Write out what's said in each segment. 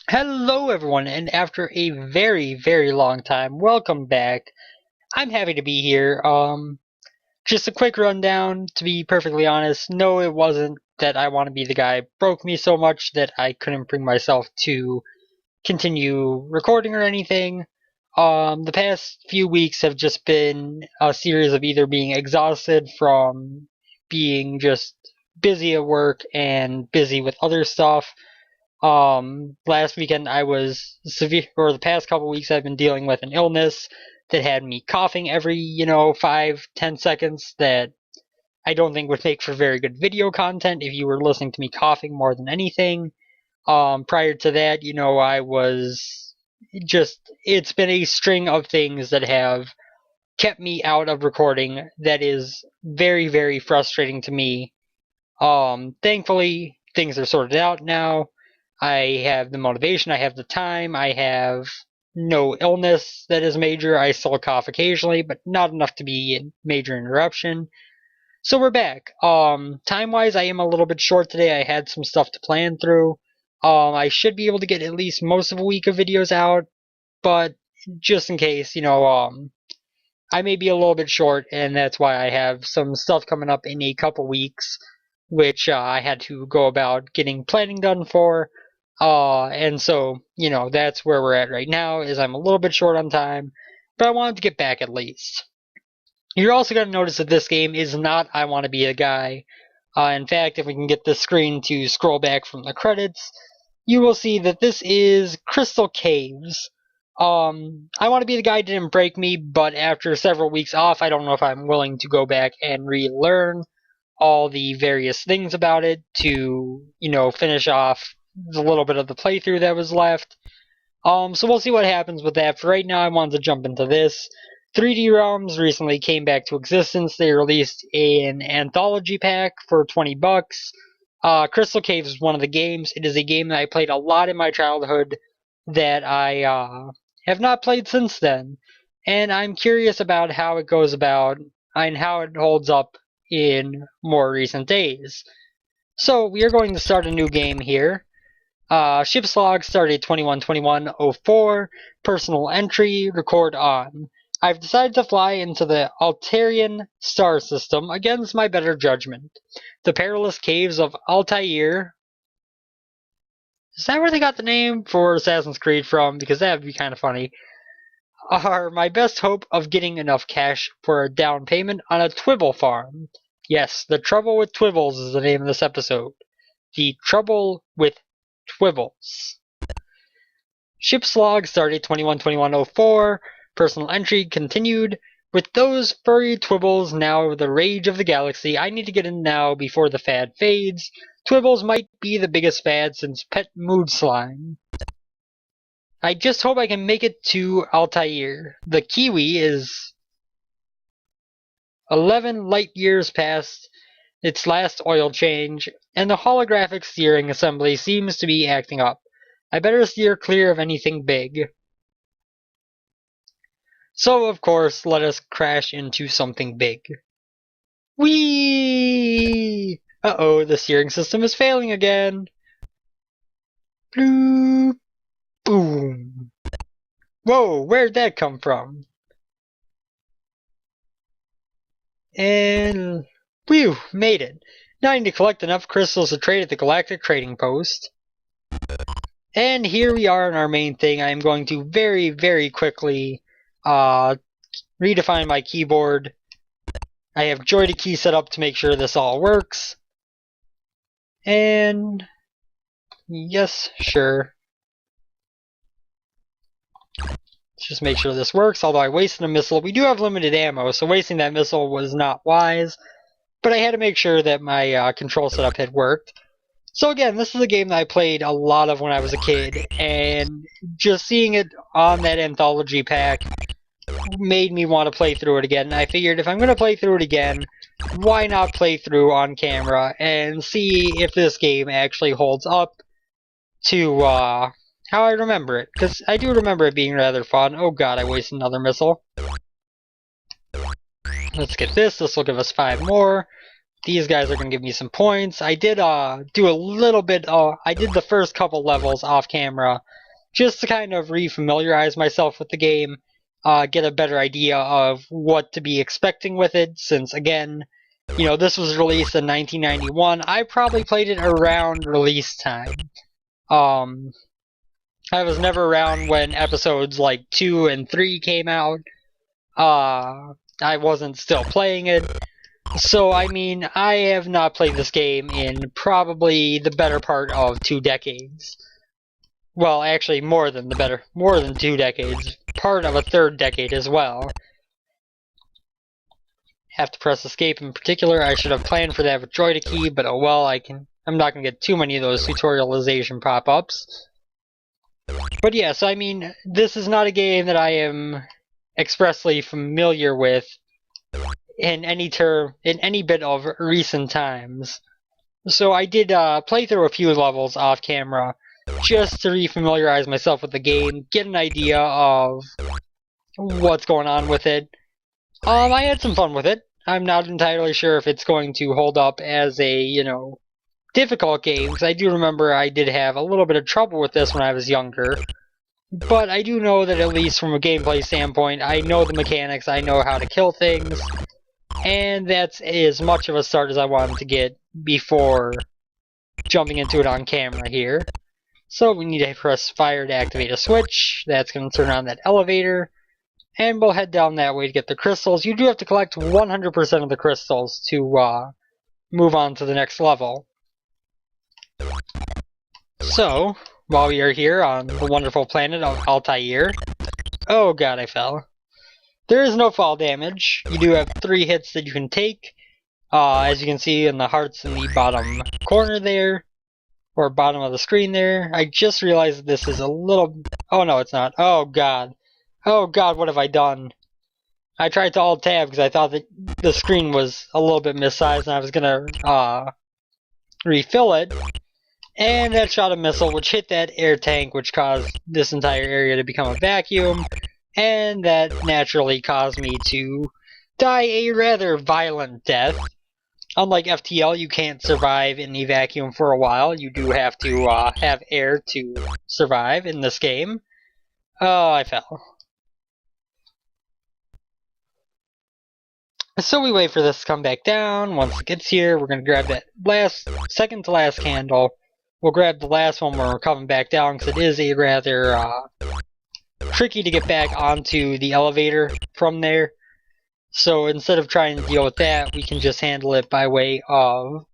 Hello everyone, and after a very long time, welcome back. I'm happy to be here. Just a quick rundown, to be perfectly honest. No, it wasn't that I want to be the guy. It broke me so much that I couldn't bring myself to continue recording or anything. The past few weeks have just been a series of either being exhausted from being just busy at work and busy with other stuff. Last weekend I was severe, or the past couple weeks I've been dealing with an illness that had me coughing every, 5, 10 seconds that I don't think would make for very good video content if you were listening to me coughing more than anything. Prior to that, I was it's been a string of things that have kept me out of recording that is very frustrating to me. Thankfully, things are sorted out now. I have the motivation, I have the time, I have no illness that is major. I still cough occasionally, but not enough to be a major interruption. So we're back. Time-wise, I am a little bit short today. I had some stuff to plan through. I should be able to get at least most of a week of videos out, but just in case, I may be a little bit short, and that's why I have some stuff coming up in a couple weeks, which I had to go about getting planning done for. And so, that's where we're at right now, is I'm a little bit short on time, but I wanted to get back at least. You're also going to notice that this game is not I Want to Be a Guy. In fact, if we can get this screen to scroll back from the credits, you will see that this is Crystal Caves. I Want to Be the Guy didn't break me, but after several weeks off, I don't know if I'm willing to go back and relearn all the various things about it to, finish off the little bit of the playthrough that was left. So we'll see what happens with that. For right now, I wanted to jump into this. 3D Realms recently came back to existence. They released an anthology pack for 20 bucks. Crystal Caves is one of the games. It is a game that I played a lot in my childhood that I have not played since then. And I'm curious about how it goes about and how it holds up in more recent days. So we are going to start a new game here. Ship's log started 21/21/04. Personal entry, record on. I've decided to fly into the Altarian star system against my better judgment. The perilous caves of Altair. Is that where they got the name for Assassin's Creed from? Because that would be kind of funny. Are my best hope of getting enough cash for a down payment on a Twibble farm. Yes, the Trouble with Twibbles is the name of this episode. The Trouble with Twibbles. Ship's log started 21/21/04. Personal entry continued. With those furry Twibbles now the rage of the galaxy, I need to get in now before the fad fades. Twibbles might be the biggest fad since Pet Mood Slime. I just hope I can make it to Altair. The Kiwi is 11 light years past its last oil change, and the holographic steering assembly seems to be acting up. I better steer clear of anything big. So, of course, let us crash into something big. Whee! Uh-oh, the steering system is failing again. Bloop! Boom! Whoa, where'd that come from? And... whew, made it. Now I need to collect enough crystals to trade at the Galactic Trading Post. And here we are in our main thing. I am going to very quickly redefine my keyboard. I have Joy to Key set up to make sure this all works. And yes, sure. Let's just make sure this works, although I wasted a missile. We do have limited ammo, so wasting that missile was not wise. But I had to make sure that my control setup had worked. So again, this is a game that I played a lot of when I was a kid, and just seeing it on that anthology pack made me want to play through it again. And I figured if I'm going to play through it again, why not play through on camera and see if this game actually holds up to how I remember it. Because I do remember it being rather fun. Oh god, I wasted another missile. Let's get this. This will give us 5 more. These guys are going to give me some points. I did do a little bit, I did the first couple levels off camera just to kind of refamiliarize myself with the game, get a better idea of what to be expecting with it, since again, this was released in 1991. I probably played it around release time. I was never around when episodes like 2 and 3 came out. I wasn't still playing it. So, I mean, I have not played this game in probably the better part of 2 decades. Well, actually, more than 2 decades. Part of a 3rd decade as well. Have to press escape in particular. I should have planned for that with Joy to Key, but oh well, I'm not gonna get too many of those tutorialization pop-ups. But yeah, so I mean, this is not a game that I am expressly familiar with in any bit of recent times. So I did play through a few levels off camera just to refamiliarize myself with the game, get an idea of what's going on with it. I had some fun with it. I'm not entirely sure if it's going to hold up as a, difficult game, because I do remember I did have a little bit of trouble with this when I was younger. But I do know that at least from a gameplay standpoint, I know the mechanics, I know how to kill things, and that's as much of a start as I wanted to get before jumping into it on camera here. So we need to press fire to activate a switch. That's going to turn on that elevator. And we'll head down that way to get the crystals. You do have to collect 100% of the crystals to move on to the next level. So, while we are here on the wonderful planet of Altair... Oh god, I fell. There is no fall damage. You do have 3 hits that you can take. As you can see in the hearts in the bottom corner there. Or bottom of the screen there. I just realized that this is a little... Oh no, it's not. Oh god. Oh god, what have I done? I tried to alt-tab because I thought that the screen was a little bit missized and I was gonna refill it. And that shot a missile which hit that air tank, which caused this entire area to become a vacuum. And that naturally caused me to die a rather violent death. Unlike FTL, you can't survive in the vacuum for a while. You do have to have air to survive in this game. Oh, I fell. So we wait for this to come back down. Once it gets here, we're going to grab that second to last candle. We'll grab the last one when we're coming back down, because it is a rather tricky to get back onto the elevator from there. So instead of trying to deal with that, we can just handle it by way of...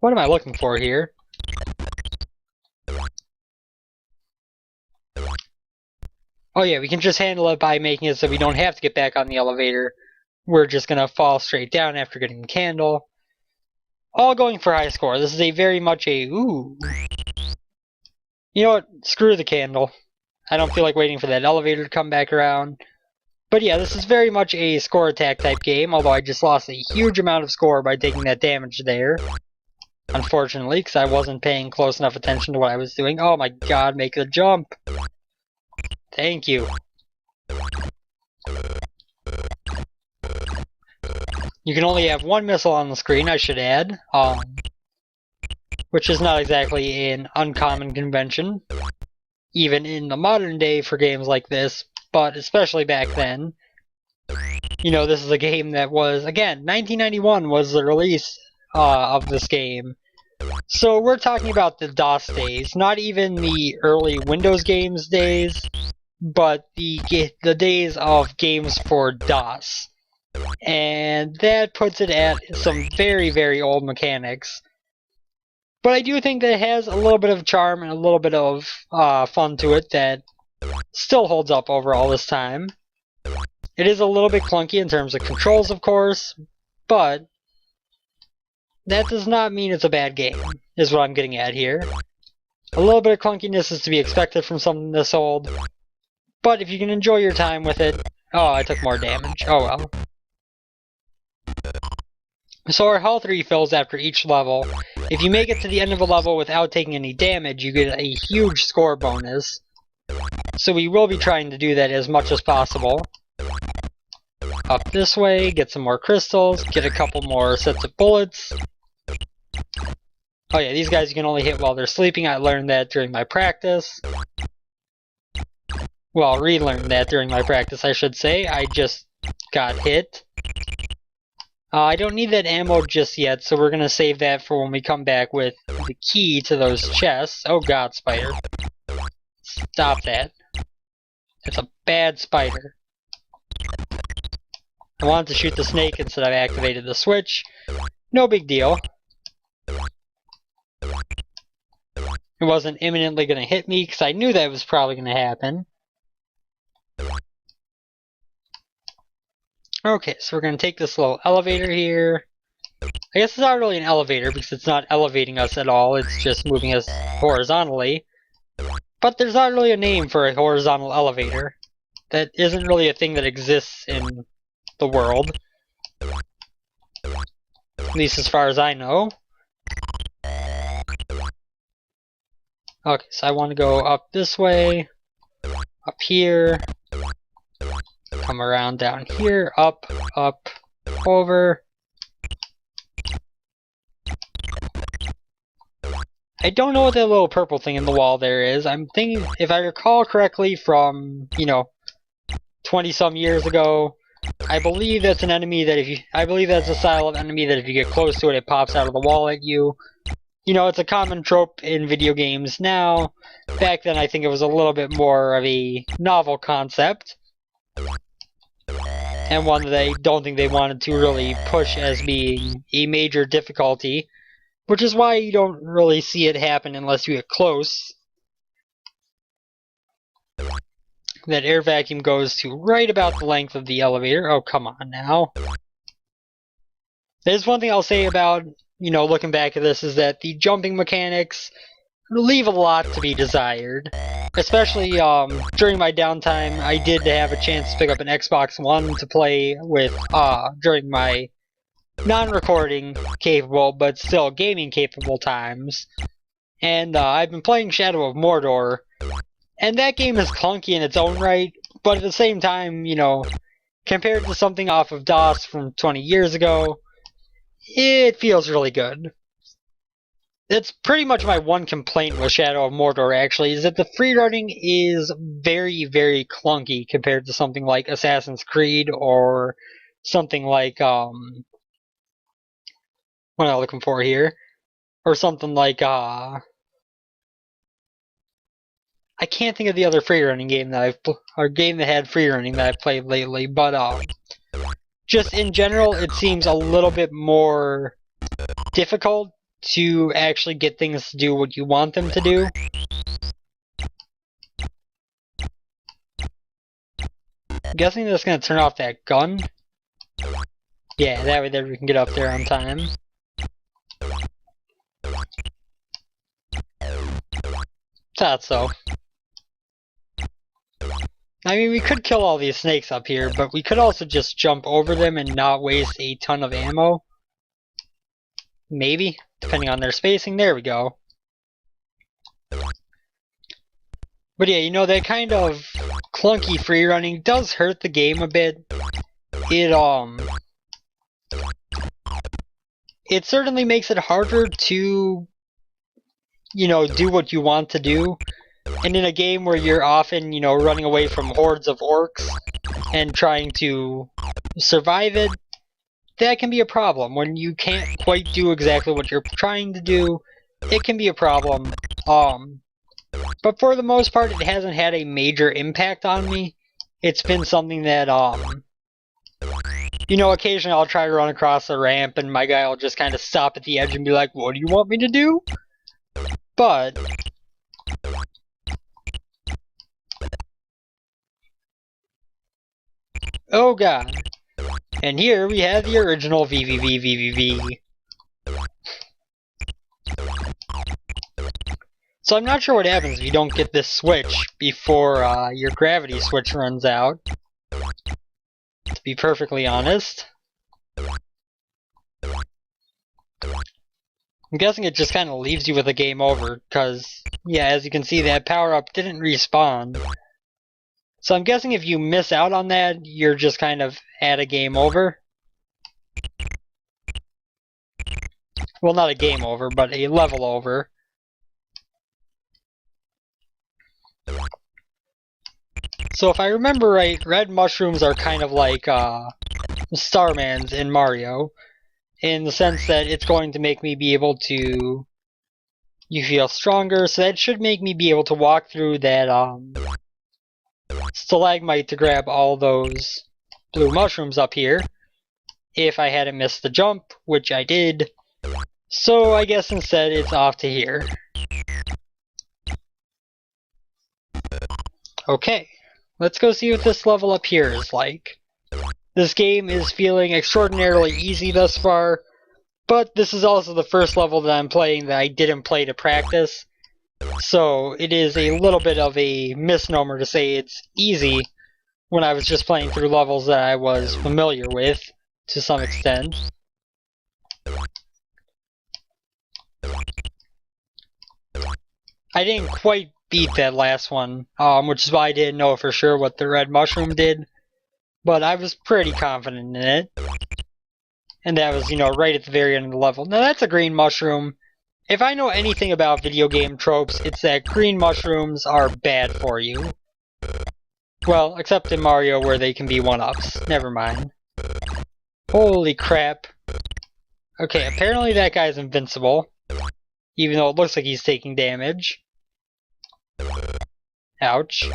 What am I looking for here? Oh yeah, we can just handle it by making it so we don't have to get back on the elevator. We're just gonna fall straight down after getting the candle. All going for high score. This is a very much a... Ooh. You know what? Screw the candle. I don't feel like waiting for that elevator to come back around. But yeah, this is very much a score attack type game, although I just lost a huge amount of score by taking that damage there. Unfortunately, because I wasn't paying close enough attention to what I was doing. Oh my god, make the jump! Thank you. You can only have 1 missile on the screen, I should add. Which is not exactly an uncommon convention. Even in the modern day for games like this, but especially back then. This is a game that was, again, 1991 was the release of this game. So we're talking about the DOS days, not even the early Windows games days, but the days of games for DOS. And that puts it at some very, very old mechanics. But I do think that it has a little bit of charm and a little bit of fun to it that still holds up over all this time. It is a little bit clunky in terms of controls, of course, but that does not mean it's a bad game, is what I'm getting at here. A little bit of clunkiness is to be expected from something this old, but if you can enjoy your time with it... Oh, I took more damage. Oh well. So our health refills after each level. If you make it to the end of a level without taking any damage, you get a huge score bonus. So we will be trying to do that as much as possible. up this way, get some more crystals, get a couple more sets of bullets. Oh yeah, these guys you can only hit while they're sleeping. I learned that during my practice. Well, relearned that during my practice, I should say. I just got hit. I don't need that ammo just yet, so we're gonna save that for when we come back with the key to those chests. Oh god, spider. Stop that. It's a bad spider. I wanted to shoot the snake instead I've activated the switch. No big deal. It wasn't imminently gonna hit me, because I knew that was probably gonna happen. Okay, so we're going to take this little elevator here. I guess it's not really an elevator because it's not elevating us at all, it's just moving us horizontally. But there's not really a name for a horizontal elevator. That isn't really a thing that exists in the world. At least as far as I know. Okay, so I want to go up this way, up here. Come around down here, up, over. I don't know what that little purple thing in the wall there is. I'm thinking, if I recall correctly from, 20-some years ago, I believe that's an enemy that I believe that's a style of enemy that if you get close to it, it pops out of the wall at you. It's a common trope in video games now. Back then, I think it was a little bit more of a novel concept. And one that I don't think they wanted to really push as being a major difficulty. Which is why you don't really see it happen unless you get close. That air vacuum goes to right about the length of the elevator. Oh, come on now. There's one thing I'll say about, looking back at this, is that the jumping mechanics leave a lot to be desired. Especially during my downtime, I did have a chance to pick up an Xbox One to play with during my non-recording capable, but still gaming capable times. And I've been playing Shadow of Mordor, and that game is clunky in its own right, but at the same time, compared to something off of DOS from 20 years ago, it feels really good. That's pretty much my one complaint with Shadow of Mordor, actually, is that the free running is very, very clunky compared to something like Assassin's Creed or something like, what am I looking for here? Or something like, I can't think of the other free running game that or game that had free running that I've played lately, but, just in general, it seems a little bit more difficult to actually get things to do what you want them to do. I'm guessing that's going to turn off that gun. Yeah, that way there we can get up there on time. Thought so. I mean, we could kill all these snakes up here, but we could also just jump over them and not waste a ton of ammo. Maybe, depending on their spacing. There we go. But yeah, that kind of clunky free running does hurt the game a bit. It certainly makes it harder to, do what you want to do. And in a game where you're often, running away from hordes of orcs and trying to survive it, that can be a problem. When you can't quite do exactly what you're trying to do, it can be a problem. But for the most part, it hasn't had a major impact on me. It's been something that, occasionally I'll try to run across a ramp and my guy will just kind of stop at the edge and be like, what do you want me to do? But oh god. And here we have the original VVVVVV. So I'm not sure what happens if you don't get this switch before your gravity switch runs out. To be perfectly honest. I'm guessing it just kind of leaves you with a game over, because, yeah, as you can see, that power-up didn't respawn. So I'm guessing if you miss out on that, you're just kind of at a game over. Well, not a game over, but a level over. So if I remember right, red mushrooms are kind of like Starman's in Mario, in the sense that it's going to make me be able to... You feel stronger, so that should make me be able to walk through that stalagmite to grab all those blue mushrooms up here. If I hadn't missed the jump, which I did. So I guess instead it's off to here. Okay, let's go see what this level up here is like. This game is feeling extraordinarily easy thus far, but this is also the first level that I'm playing that I didn't play to practice. So it is a little bit of a misnomer to say it's easy when I was just playing through levels that I was familiar with to some extent. I didn't quite beat that last one, which is why I didn't know for sure what the red mushroom did, but I was pretty confident in it. And that was, right at the very end of the level. Now that's a green mushroom. If I know anything about video game tropes, it's that green mushrooms are bad for you. Well, except in Mario where they can be one-ups. Never mind. Holy crap. Okay, apparently that guy's invincible. Even though it looks like he's taking damage. Ouch.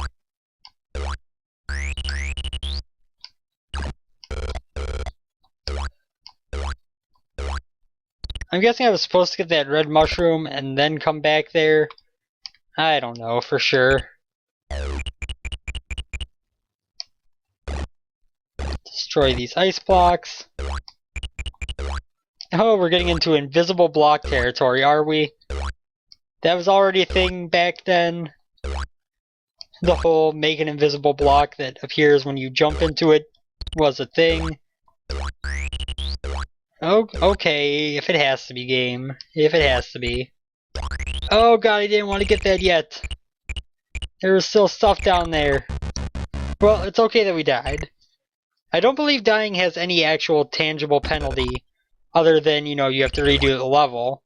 I'm guessing I was supposed to get that red mushroom and then come back there. I don't know for sure. Destroy these ice blocks. Oh, we're getting into invisible block territory, are we? That was already a thing back then. The whole make an invisible block that appears when you jump into it was a thing. Oh, okay, if it has to be, game. If it has to be. Oh god, I didn't want to get that yet. There was still stuff down there. Well, it's okay that we died. I don't believe dying has any actual tangible penalty, other than, you have to redo the level.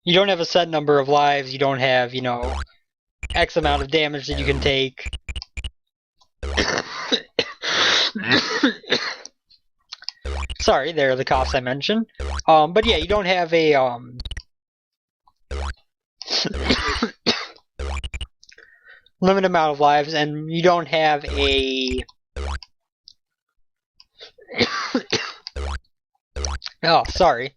You don't have a set number of lives, you don't have, X amount of damage that you can take. Sorry, there are the coughs I mentioned. But yeah, you don't have a, limited amount of lives, and you don't have a... Oh, sorry.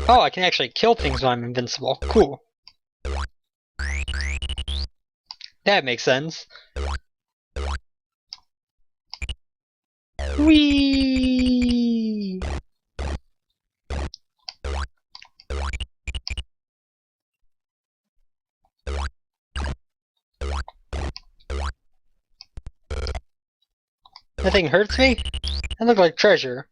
Oh, I can actually kill things when I'm invincible. Cool. That makes sense. Whee! That thing hurts me? That looked like treasure.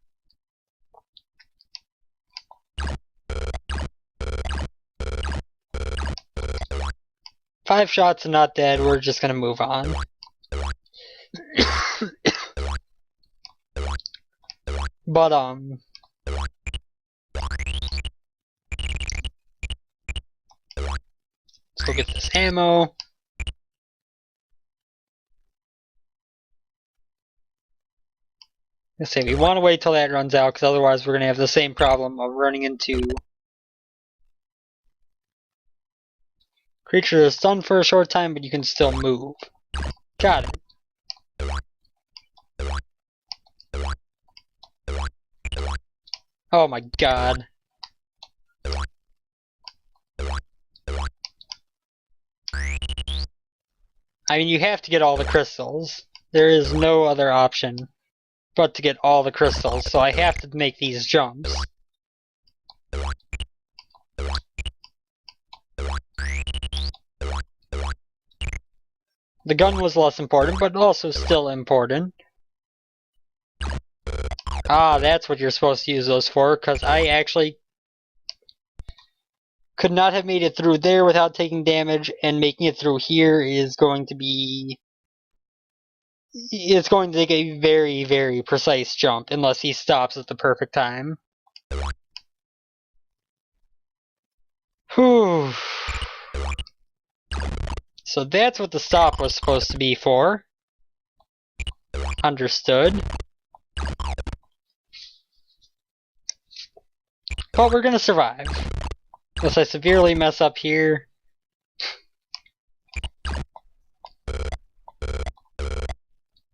Five shots and not dead, we're just gonna move on. But, let's go get this ammo. Let's say we want to wait till that runs out, because otherwise we're going to have the same problem of running into creature is stunned for a short time, but you can still move. Got it. Oh my god. I mean, you have to get all the crystals. There is no other option but to get all the crystals, so I have to make these jumps. The gun was less important, but also still important. Ah, that's what you're supposed to use those for, because I actually Could not have made it through there without taking damage, and making it through here is going to be... It's going to take a very, very precise jump, unless he stops at the perfect time. Whew. So that's what the stop was supposed to be for. Understood. But we're gonna survive. Unless I severely mess up here.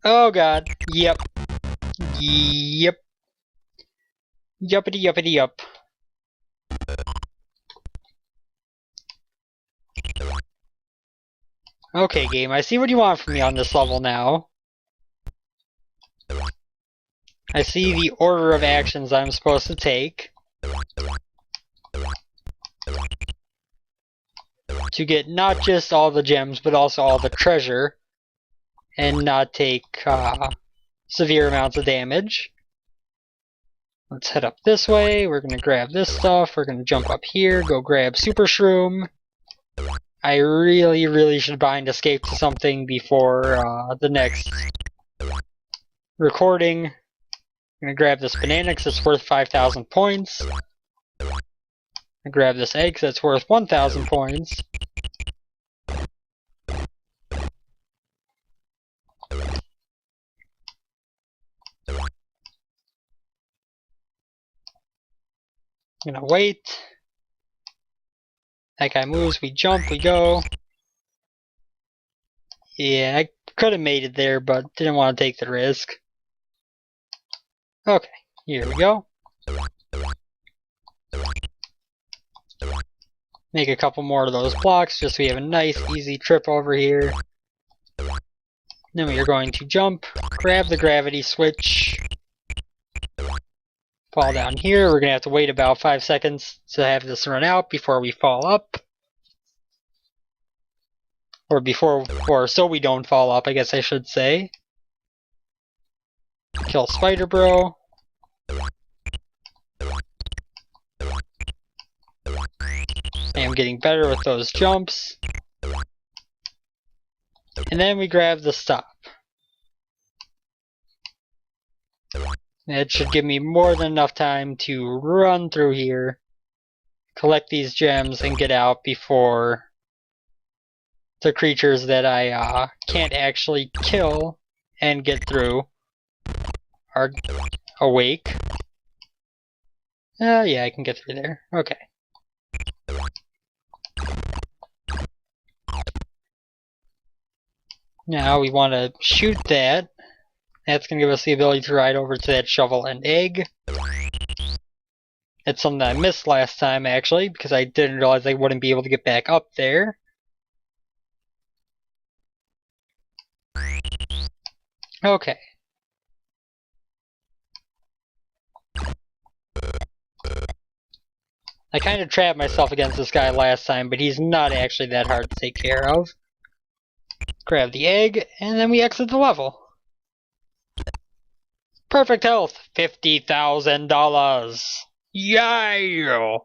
Oh god. Yep. Yep. Yuppity yuppity yup. Okay, game, I see what you want from me on this level now. I see the order of actions I'm supposed to take to get not just all the gems, but also all the treasure, and not take severe amounts of damage. Let's head up this way. We're gonna grab this stuff. We're gonna jump up here, go grab Super Shroom. I really, really should bind escape to something before the next recording. I'm gonna grab this banana because it's worth 5,000 points. I'm gonna grab this egg because it's worth 1,000 points. I'm gonna wait. That guy moves, we jump, we go. Yeah, I could have made it there, but didn't want to take the risk. Okay, here we go. Make a couple more of those blocks, just so we have a nice, easy trip over here. Then we are going to jump, grab the gravity switch, fall down here. We're going to have to wait about 5 seconds to have this run out before we fall up. Or so we don't fall up, I guess I should say. Kill Spider Bro. I am getting better with those jumps. And then we grab the stop. It should give me more than enough time to run through here, collect these gems, and get out before the creatures that I can't actually kill and get through are awake. Yeah, I can get through there. Okay. Now we want to shoot that. That's going to give us the ability to ride over to that shovel and egg. It's something that I missed last time, actually, because I didn't realize I wouldn't be able to get back up there. Okay. I kind of trapped myself against this guy last time, but he's not actually that hard to take care of. Grab the egg, and then we exit the level. Perfect health, $50,000. Yeah!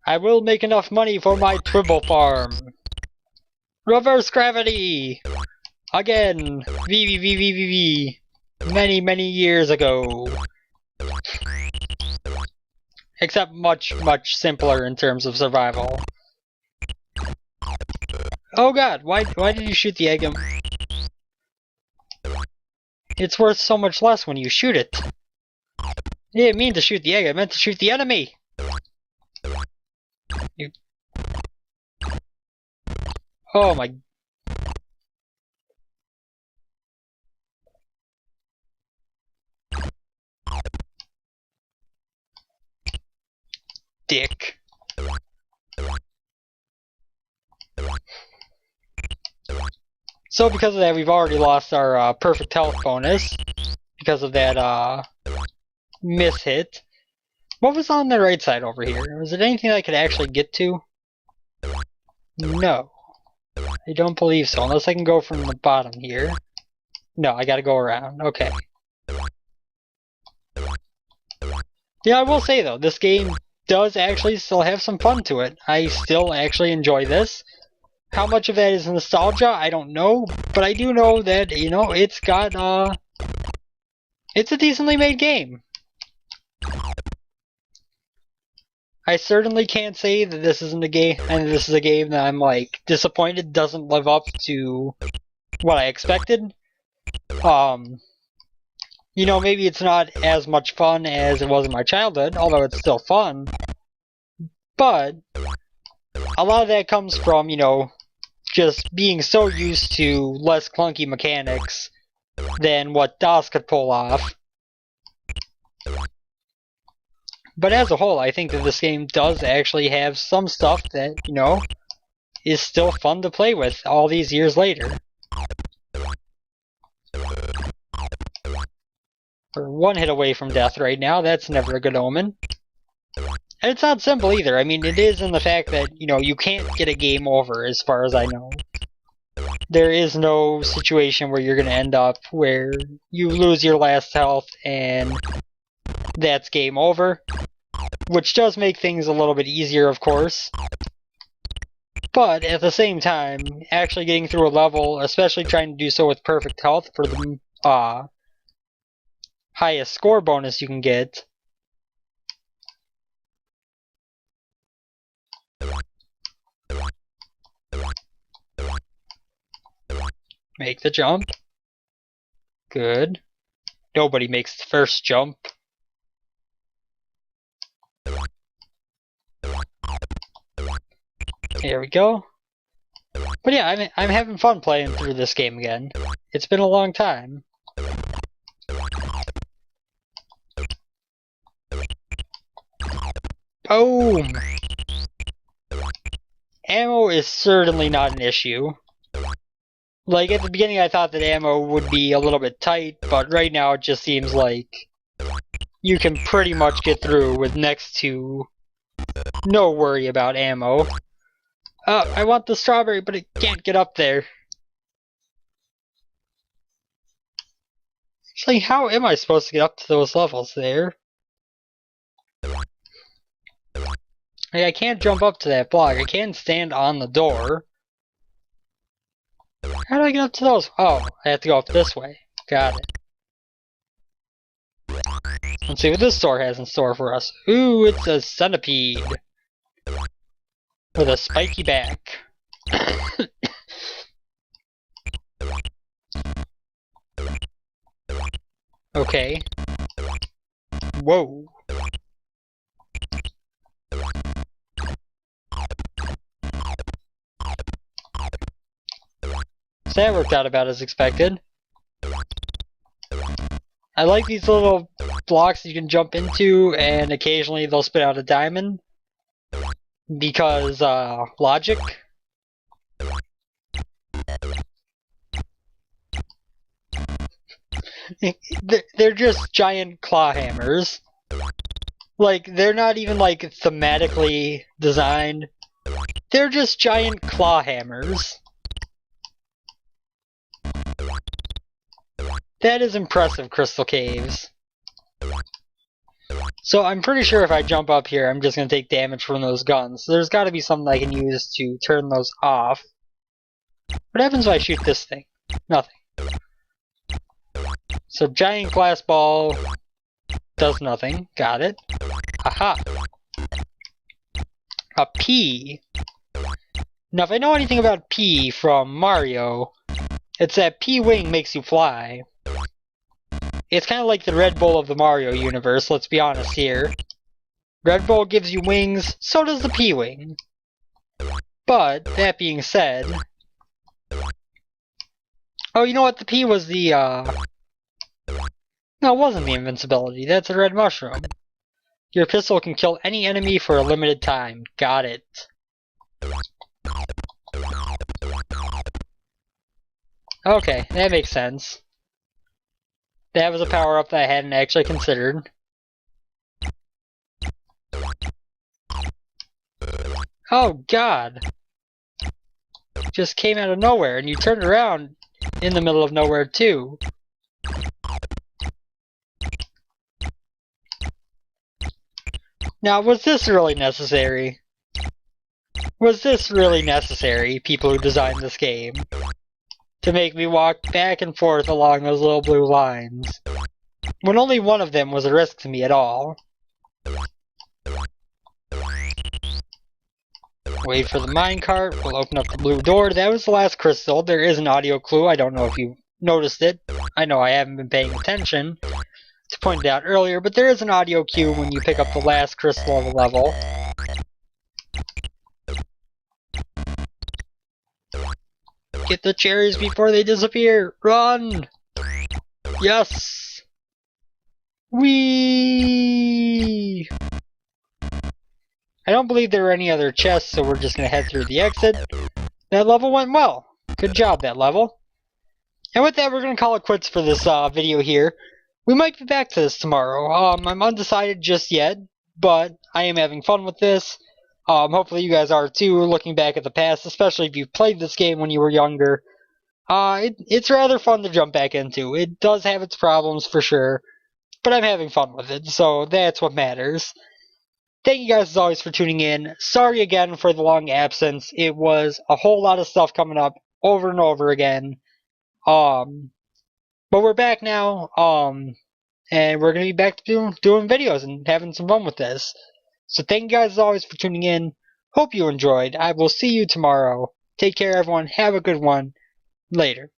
I will make enough money for my Twibble farm. Reverse gravity! Again! V. Many, many years ago. Except much, much simpler in terms of survival. Oh god, why did you shoot the egg? It's worth so much less when you shoot it. I didn't mean to shoot the egg, I meant to shoot the enemy! You... Oh my... Dick. So because of that, we've already lost our perfect health bonus. Because of that miss hit. What was on the right side over here? Was it anything I could actually get to? No. I don't believe so, unless I can go from the bottom here. No, I gotta go around. Okay. Yeah, I will say though, this game does actually still have some fun to it. I still actually enjoy this. How much of that is nostalgia, I don't know, but I do know that, you know, it's got, it's a decently made game. I certainly can't say that this isn't a game, and this is a game that I'm, like, disappointed doesn't live up to what I expected. You know, maybe it's not as much fun as it was in my childhood, although it's still fun. But a lot of that comes from, you know, just being so used to less clunky mechanics than what DOS could pull off. But as a whole, I think that this game does actually have some stuff that, you know, is still fun to play with all these years later. We're one hit away from death right now, that's never a good omen. And it's not simple either. I mean, it is in the fact that, you know, you can't get a game over as far as I know. There is no situation where you're going to end up where you lose your last health and that's game over. Which does make things a little bit easier, of course. But at the same time, actually getting through a level, especially trying to do so with perfect health for the highest score bonus you can get, make the jump. Good. Nobody makes the first jump. There we go. But yeah, I'm having fun playing through this game again. It's been a long time. Boom! Ammo is certainly not an issue. Like, at the beginning I thought that ammo would be a little bit tight, but right now it just seems like you can pretty much get through with next to no worry about ammo. I want the strawberry, but it can't get up there. Actually, how am I supposed to get up to those levels there? Like, I can't jump up to that block. I can stand on the door. How do I get up to those? Oh, I have to go up this way. Got it. Let's see what this store has in store for us. Ooh, it's a centipede. With a spiky back. Okay. Whoa. So that worked out about as expected. I like these little blocks you can jump into, and occasionally they'll spit out a diamond. Because, logic. They're just giant claw hammers. Like, they're not even, like, thematically designed. They're just giant claw hammers. That is impressive, Crystal Caves. So I'm pretty sure if I jump up here, I'm just going to take damage from those guns. So there's got to be something I can use to turn those off. What happens if I shoot this thing? Nothing. So giant glass ball does nothing. Got it. Aha. A P. Now if I know anything about P from Mario, it's that P-Wing makes you fly. It's kind of like the Red Bull of the Mario universe, let's be honest here. Red Bull gives you wings, so does the P-Wing. But, that being said... Oh, you know what? The P was the, No, it wasn't the invincibility. That's a red mushroom. Your pistol can kill any enemy for a limited time. Got it. Okay, that makes sense. That was a power-up that I hadn't actually considered. Oh, God! Just came out of nowhere, and you turned around in the middle of nowhere, too. Now, was this really necessary? Was this really necessary, people who designed this game? To make me walk back and forth along those little blue lines, when only one of them was a risk to me at all. Wait for the minecart, we'll open up the blue door. That was the last crystal. There is an audio clue, I don't know if you noticed it. I know I haven't been paying attention to point it out earlier, but there is an audio cue when you pick up the last crystal of the level. Get the cherries before they disappear! Run! Yes! Whee! I don't believe there are any other chests, so we're just gonna head through the exit. That level went well. Good job, that level. And with that, we're gonna call it quits for this video here. We might be back to this tomorrow. I'm undecided just yet, but I am having fun with this. Hopefully you guys are too, looking back at the past, especially if you played this game when you were younger. It's rather fun to jump back into. It does have its problems for sure, but I'm having fun with it, so that's what matters. Thank you guys as always for tuning in. Sorry again for the long absence. It was a whole lot of stuff coming up over and over again. But we're back now. And we're gonna be back to doing videos and having some fun with this. So thank you guys as always for tuning in. Hope you enjoyed. I will see you tomorrow. Take care, everyone. Have a good one. Later.